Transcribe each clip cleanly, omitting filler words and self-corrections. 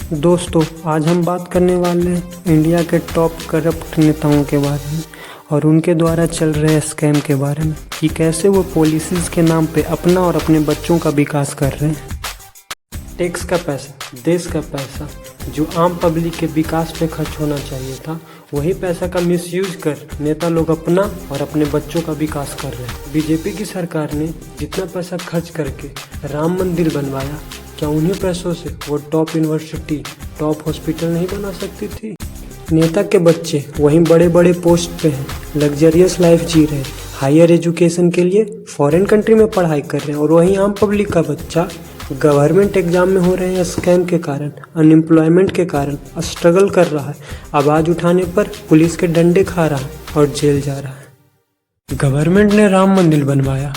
दोस्तों, आज हम बात करने वाले हैं इंडिया के टॉप करप्ट नेताओं के बारे में और उनके द्वारा चल रहे स्कैम के बारे में कि कैसे वो पॉलिसीज़ के नाम पे अपना और अपने बच्चों का विकास कर रहे हैं। टैक्स का पैसा, देश का पैसा जो आम पब्लिक के विकास पे खर्च होना चाहिए था, वही पैसा का मिसयूज कर नेता लोग अपना और अपने बच्चों का विकास कर रहे हैं। बीजेपी की सरकार ने जितना पैसा खर्च करके राम मंदिर बनवाया, क्या उन्हीं पैसों से वो टॉप यूनिवर्सिटी, टॉप हॉस्पिटल नहीं बना सकती थी? नेता के बच्चे वहीं बड़े बड़े पोस्ट पे हैं, लग्जरियस लाइफ जी रहे हैं, हायर एजुकेशन के लिए फॉरेन कंट्री में पढ़ाई कर रहे हैं, और वहीं आम पब्लिक का बच्चा गवर्नमेंट एग्जाम में हो रहे हैं स्कैम के कारण, अनएम्प्लॉयमेंट के कारण स्ट्रगल कर रहा है। आवाज़ उठाने पर पुलिस के डंडे खा रहा है और जेल जा रहा है। गवर्नमेंट ने राम मंदिर बनवाया,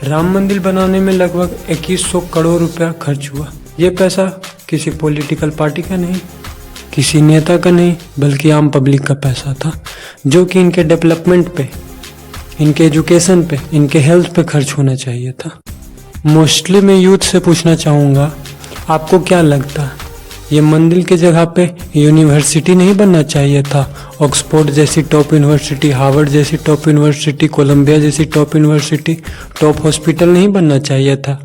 राम मंदिर बनाने में लगभग 2100 करोड़ रुपया खर्च हुआ। ये पैसा किसी पॉलिटिकल पार्टी का नहीं, किसी नेता का नहीं, बल्कि आम पब्लिक का पैसा था, जो कि इनके डेवलपमेंट पे, इनके एजुकेशन पे, इनके हेल्थ पे खर्च होना चाहिए था। मोस्टली मैं यूथ से पूछना चाहूँगा, आपको क्या लगता है ये मंदिर के जगह पे यूनिवर्सिटी नहीं बनना चाहिए था? ऑक्सफोर्ड जैसी टॉप यूनिवर्सिटी, हार्वर्ड जैसी टॉप यूनिवर्सिटी, कोलंबिया जैसी टॉप यूनिवर्सिटी, टॉप हॉस्पिटल नहीं बनना चाहिए था?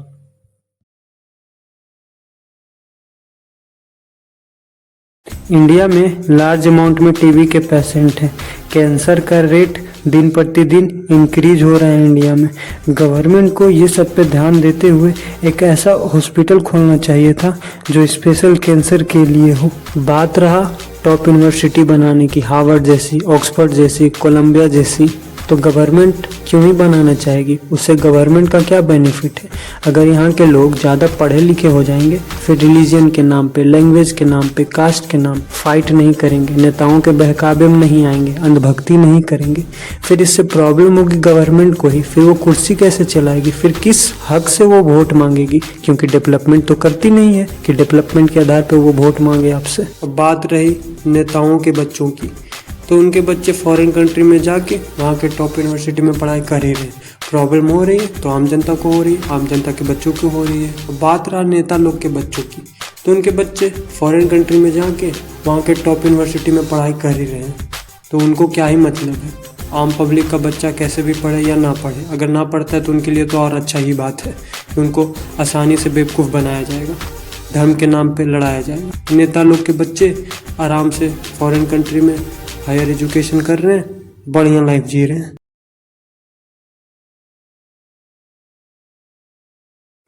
इंडिया में लार्ज अमाउंट में टीबी के पेशेंट हैं। कैंसर का रेट दिन प्रतिदिन इंक्रीज हो रहा है इंडिया में। गवर्नमेंट को ये सब पे ध्यान देते हुए एक ऐसा हॉस्पिटल खोलना चाहिए था जो स्पेशल कैंसर के लिए हो। बात रहा टॉप यूनिवर्सिटी बनाने की, हार्वर्ड जैसी, ऑक्सफोर्ड जैसी, कोलंबिया जैसी, तो गवर्नमेंट क्यों ही बनाना चाहेगी? उससे गवर्नमेंट का क्या बेनिफिट है? अगर यहाँ के लोग ज़्यादा पढ़े लिखे हो जाएंगे, फिर रिलीजन के नाम पे, लैंग्वेज के नाम पे, कास्ट के नाम फाइट नहीं करेंगे, नेताओं के बहकावे में नहीं आएंगे, अंधभक्ति नहीं करेंगे, फिर इससे प्रॉब्लम होगी गवर्नमेंट को ही। फिर वो कुर्सी कैसे चलाएगी? फिर किस हक से वो वोट मांगेगी? क्योंकि डेवलपमेंट तो करती नहीं है कि डेवलपमेंट के आधार पर वो वोट मांगे आपसे। अब बात रही नेताओं के बच्चों की, तो उनके बच्चे फॉरेन कंट्री में जाके वहाँ के टॉप यूनिवर्सिटी में पढ़ाई कर ही रहे हैं। प्रॉब्लम हो रही है तो आम जनता को हो रही है, आम जनता के बच्चों को हो रही है। बात रहा नेता लोग के बच्चों की, तो उनके बच्चे फॉरेन कंट्री में जाके वहाँ के टॉप यूनिवर्सिटी में पढ़ाई कर ही रहे हैं, तो उनको क्या ही मतलब है? आम पब्लिक का बच्चा कैसे भी पढ़े या ना पढ़े, अगर ना पढ़ता है तो उनके लिए तो और अच्छा ही बात है कि उनको आसानी से बेवकूफ़ बनाया जाएगा, धर्म के नाम पर लड़ाया जाएगा। नेता लोग के बच्चे आराम से फॉरेन कंट्री में हायर एजुकेशन कर रहे हैं, बढ़िया लाइफ जी रहे हैं।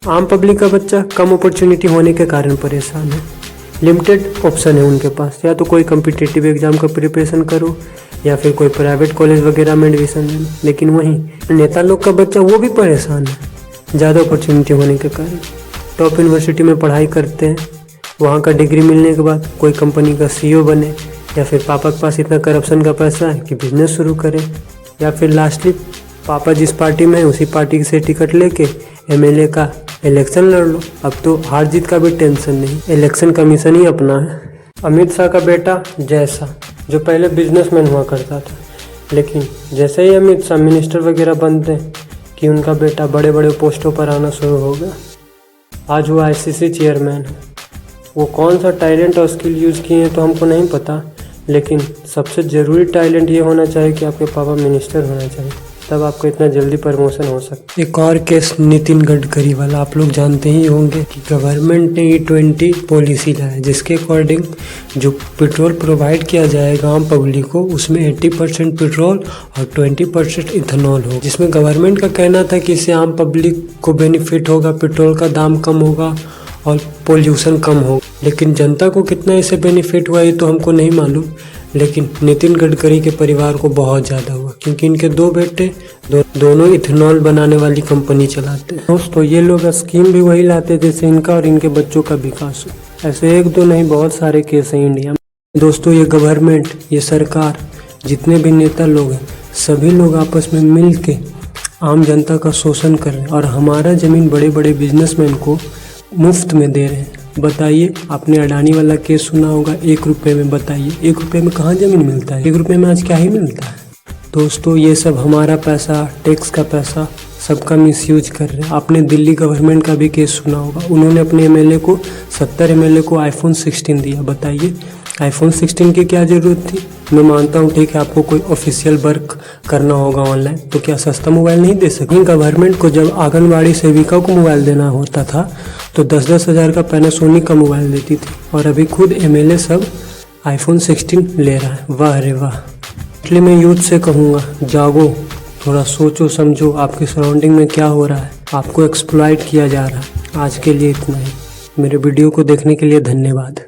आम पब्लिक का बच्चा कम अपॉर्चुनिटी होने के कारण परेशान है। लिमिटेड ऑप्शन है उनके पास, या तो कोई कम्पिटिटिव एग्जाम का प्रिपरेशन करो या फिर कोई प्राइवेट कॉलेज वगैरह में एडमिशन लेना। लेकिन वहीं नेता लोग का बच्चा वो भी परेशान है, ज़्यादा अपॉर्चुनिटी होने के कारण। टॉप यूनिवर्सिटी में पढ़ाई करते हैं, वहाँ का डिग्री मिलने के बाद कोई कंपनी का CEO बने, या फिर पापा के पास इतना करप्शन का पैसा है कि बिजनेस शुरू करें, या फिर लास्टली पापा जिस पार्टी में है उसी पार्टी से टिकट लेके MLA का इलेक्शन लड़ लो। अब तो हार जीत का भी टेंशन नहीं, इलेक्शन कमीशन ही अपना है। अमित शाह का बेटा जय शाह, जो पहले बिजनेसमैन हुआ करता था, लेकिन जैसे ही अमित शाह मिनिस्टर वगैरह बनते हैं कि उनका बेटा बड़े बड़े पोस्टों पर आना शुरू हो गया। आज वो ICC चेयरमैन है। वो कौन सा टैलेंट और स्किल यूज़ किए हैं तो हमको नहीं पता, लेकिन सबसे ज़रूरी टैलेंट ये होना चाहिए कि आपके पापा मिनिस्टर होना चाहिए, तब आपको इतना जल्दी प्रमोशन हो सकता है। एक और केस नितिन गडकरी वाला, आप लोग जानते ही होंगे कि गवर्नमेंट ने E20 पॉलिसी लाया, जिसके अकॉर्डिंग जो पेट्रोल प्रोवाइड किया जाएगा आम पब्लिक को, उसमें 80% पेट्रोल और 20% इथेनॉल हो, जिसमें गवर्नमेंट का कहना था कि इससे आम पब्लिक को बेनिफिट होगा, पेट्रोल का दाम कम होगा और पोल्यूशन कम हो। लेकिन जनता को कितना इससे बेनिफिट हुआ ये तो हमको नहीं मालूम, लेकिन नितिन गडकरी के परिवार को बहुत ज़्यादा हुआ, क्योंकि इनके 2 बेटे दोनों इथेनॉल बनाने वाली कंपनी चलाते हैं। दोस्तों, ये लोग स्कीम भी वही लाते जिससे इनका और इनके बच्चों का विकास हो। ऐसे 1-2 नहीं, बहुत सारे केस हैं इंडिया में। दोस्तों, ये गवर्नमेंट, ये सरकार, जितने भी नेता लोग हैं, सभी लोग आपस में मिल के आम जनता का शोषण कर रहे हैं और हमारा ज़मीन बड़े बड़े बिजनेसमैन को मुफ्त में दे रहे हैं। बताइए, आपने अडानी वाला केस सुना होगा, 1 रुपये में। बताइए 1 रुपये में कहाँ ज़मीन मिलता है? 1 रुपये में आज क्या ही मिलता है? दोस्तों, ये सब हमारा पैसा, टैक्स का पैसा सबका मिसयूज कर रहे हैं। आपने दिल्ली गवर्नमेंट का भी केस सुना होगा, उन्होंने अपने MLA को 70 ml को iPhone 16 दिया। बताइए iPhone 16 की क्या ज़रूरत थी। मैं मानता हूँ ठीक है आपको कोई ऑफिशियल वर्क करना होगा ऑनलाइन, तो क्या सस्ता मोबाइल नहीं दे सकते। गवर्नमेंट को जब आंगनबाड़ी सेविका को मोबाइल देना होता था तो 10-10 हज़ार का पैनासोनिक का मोबाइल देती थी, और अभी खुद MLA सब iPhone 16 ले रहा है। वाह रे वाह। इसलिए मैं यूथ से कहूँगा, जागो, थोड़ा सोचो समझो आपके सराउंडिंग में क्या हो रहा है। आपको एक्सप्लॉइट किया जा रहा है। आज के लिए इतना ही। मेरे वीडियो को देखने के लिए धन्यवाद।